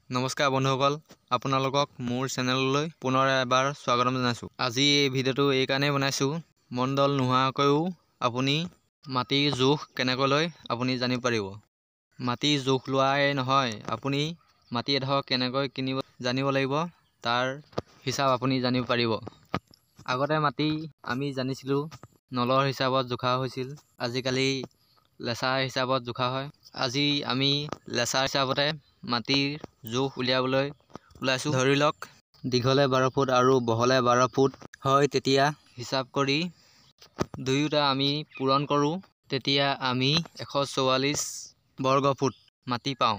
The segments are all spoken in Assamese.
নমস্কাৰ বন্ধুসকল, আপোনালোকক মোৰ চেনেললৈ পুনৰ এবাৰ স্বাগতম জনাইছোঁ। আজি এই ভিডিঅ'টো এই কাৰণেই বনাইছোঁ, মণ্ডল নোহোৱাকৈও আপুনি মাটিৰ জোখ কেনেকৈ লয় আপুনি জানিব পাৰিব। মাটিৰ জোখ লোৱাই নহয়, আপুনি মাটি এডোখৰ কেনেকৈ কিনিব জানিব লাগিব, তাৰ হিচাপ আপুনি জানিব পাৰিব। আগতে মাটি আমি জানিছিলোঁ নলৰ হিচাপত জোখা হৈছিল, আজিকালি লেচাৰ হিচাপত জোখা হয়। আজি আমি লেচাৰ হিচাপতে মাটিৰ জোখ উলিয়াবলৈ ওলাইছোঁ। ধৰি লওক দীঘলে 12 ফুট আৰু বহলে 12 ফুট হয়, তেতিয়া হিচাপ কৰি দুয়োটা আমি পূৰণ কৰোঁ, তেতিয়া আমি 144 বৰ্গ ফুট মাটি পাওঁ।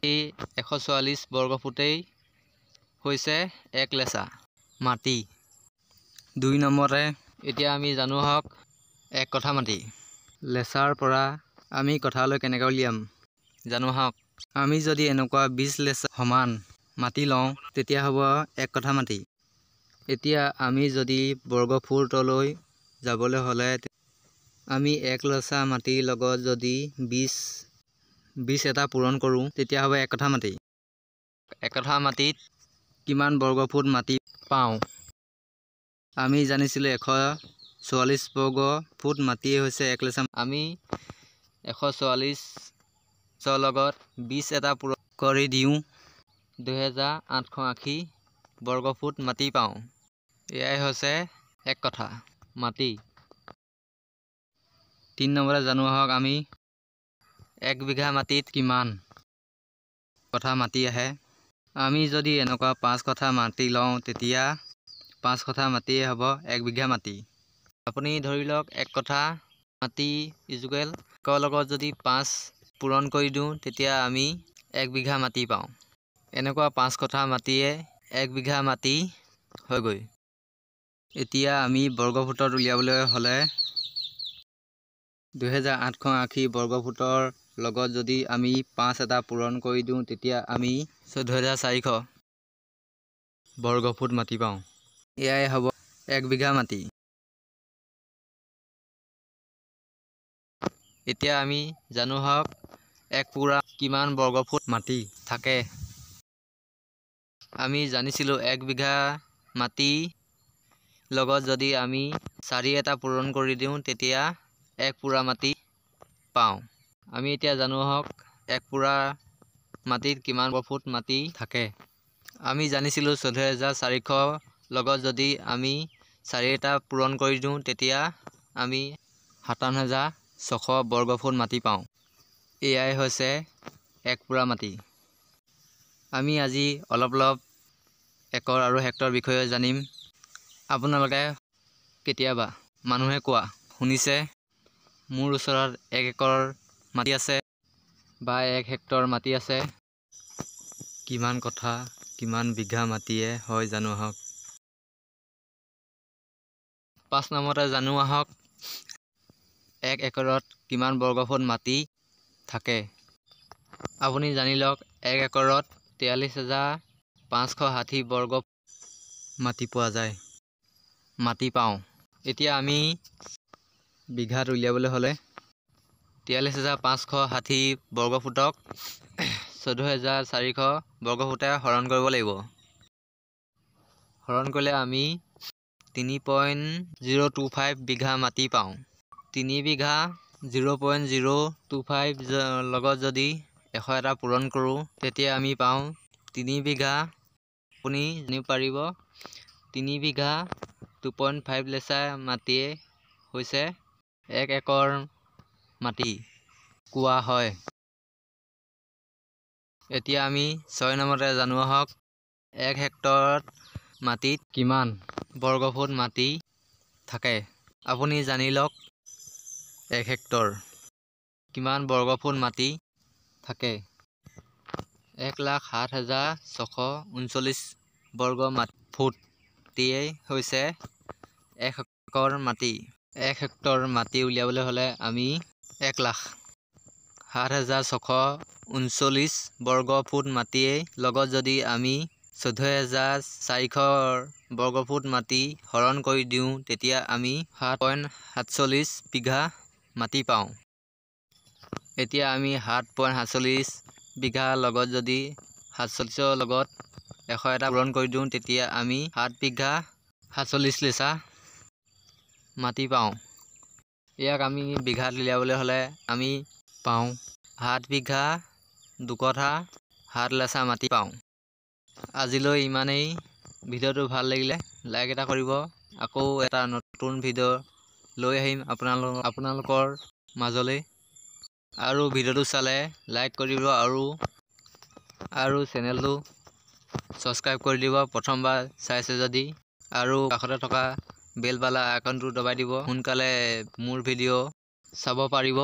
এই 144 বৰ্গ ফুটেই হৈছে এক লেচা মাটি। 2 নম্বৰতে এতিয়া আমি জানো হওক এক কঠা মাটি। লেচাৰ পৰা আমি কঠালৈ কেনেকৈ উলিয়াম জানো হওক। আমি যদি এনেকুৱা 20 লেচা সমান মাটি লওঁ, তেতিয়া হ'ব এক কঠা মাটি। এতিয়া আমি যদি বৰ্গ ফুটলৈ যাবলৈ হ'লে আমি এক লেচা মাটিৰ লগত যদি 20 এটা পূৰণ কৰোঁ, তেতিয়া হ'ব এক কঠা মাটি। এক কঠা মাটিত কিমান বৰ্গ ফুট মাটি পাওঁ? আমি জানিছিলোঁ 144 বৰ্গ ফুট মাটিয়ে হৈছে এক লেচা। আমি 144 লগত 20 এটা পূৰণ কৰি দিওঁ, 2880 বৰ্গ ফুট মাটি পাওঁ। এয়াই হৈছে এক কঠা মাটি। 3 নম্বৰতে জানো আহক আমি 1 বিঘা মাটিত কিমান কঠা মাটি আহে। আমি যদি এনেকুৱা 5 কঠা মাটি লওঁ, তেতিয়া 5 কঠা মাটিয়ে হ'ব 1 বিঘা মাটি। আপুনি ধৰি লওক 1 কঠা মাটি ইজুকেল 1 লগত যদি 5 পূৰণ কৰি দিওঁ, তেতিয়া আমি 1 বিঘা মাটি পাওঁ। এনেকুৱা 5 কঠা মাটিয়ে 1 বিঘা মাটি হয়গৈ। এতিয়া আমি বৰ্গ ফুটত উলিয়াবলৈ হ'লে 2880 বৰ্গ ফুটৰ লগত যদি আমি 5 এটা পূৰণ কৰি দিওঁ, তেতিয়া আমি 14400 বৰ্গ ফুট মাটি পাওঁ। এয়াই হ'ব 1 বিঘা মাটি। এতিয়া আমি জানো হওক 1 পুৰা কিমান বৰ্গ ফুট মাটি থাকে। আমি জানিছিলোঁ 1 বিঘা মাটি লগত যদি আমি 4 এটা পূৰণ কৰি দিওঁ, তেতিয়া 1 পুৰা মাটি পাওঁ। আমি এতিয়া জানো হওক 1 পুৰা মাটিত কিমান বৰ্গ ফুট মাটি থাকে। আমি জানিছিলোঁ 14400 লগত যদি আমি 4 এটা পূৰণ কৰি দিওঁ, তেতিয়া আমি 57600 বৰ্গ ফুট মাটি পাওঁ। এয়াই হৈছে 1 পুৰা মাটি। আমি আজি অলপ একৰ আৰু হেক্টৰ বিষয়ে জানিম। আপোনালোকে কেতিয়াবা মানুহে কোৱা শুনিছে, মোৰ ওচৰত 1 একৰ মাটি আছে বা 1 হেক্টৰ মাটি আছে। কিমান কঠা কিমান বিঘা মাটিয়ে হয় জানো আহক। 5 নম্বৰতে জানো আহক 1 একৰত কিমান বৰ্গ ফুট মাটি থাকে। আপুনি জানি লওক 1 একৰত 43560 বৰ্গ মাটি পোৱা যায়, মাটি পাওঁ। এতিয়া আমি বিঘাত উলিয়াবলৈ হ'লে 43560 বৰ্গ ফুটক 14400 বৰ্গ ফুটে হৰণ কৰিব লাগিব। হৰণ কৰিলে আমি 3.025 বিঘা মাটি পাওঁ। 3 বিঘা 0.025 লগত যদি 100 এটা পূৰণ কৰোঁ, তেতিয়া আমি পাওঁ 3 বিঘা। আপুনি জানিব পাৰিব 3 বিঘা 2.5 লেচা মাটিয়ে হৈছে 1 একৰ মাটি কোৱা হয়। এতিয়া আমি 6 নম্বৰতে জানো আহক 1 হেক্টৰত মাটিত কিমান বৰ্গ ফুট মাটি থাকে। আপুনি জানি লওক 1 হেক্টৰ কিমান বৰ্গ ফুট মাটি থাকে। 1,07,639 বৰ্গ ফুটেই হৈছে 1 একৰ মাটি। 1 হেক্টৰ মাটি উলিয়াবলৈ হ'লে আমি 1,07,639 বৰ্গ ফুট মাটিয়ে লগত যদি আমি 14400 বৰ্গ ফুট মাটি হৰণ কৰি দিওঁ, তেতিয়া আমি 7.47 বিঘা মাটি পাওঁ। এতিয়া আমি 7.47 বিঘা লগত যদি 47 লগত 100 এটা পূৰণ কৰি দিওঁ, তেতিয়া আমি 7 বিঘা 47 লিচা মাটি পাওঁ। ইয়াক আমি বিঘাত উলিয়াবলৈ হ'লে আমি পাওঁ 7 বিঘা 2 কঠা 7 লেচা মাটি পাওঁ। আজিলৈ ইমানেই। ভিডিঅ'টো ভাল লাগিলে লাইক এটা কৰিব। আকৌ এটা নতুন ভিডিঅ' লৈ আহিম আপোনালোকৰ মাজলৈ। আৰু ভিডিঅ'টো চালে লাইক কৰি দিব আৰু চেনেলটো ছাবস্ক্ৰাইব কৰি দিব প্ৰথমবাৰ চাইছে যদি। আৰু কাষতে থকা বেল বালা আইকনটো দবাই দিব, সোনকালে মোৰ ভিডিঅ' চাব পাৰিব।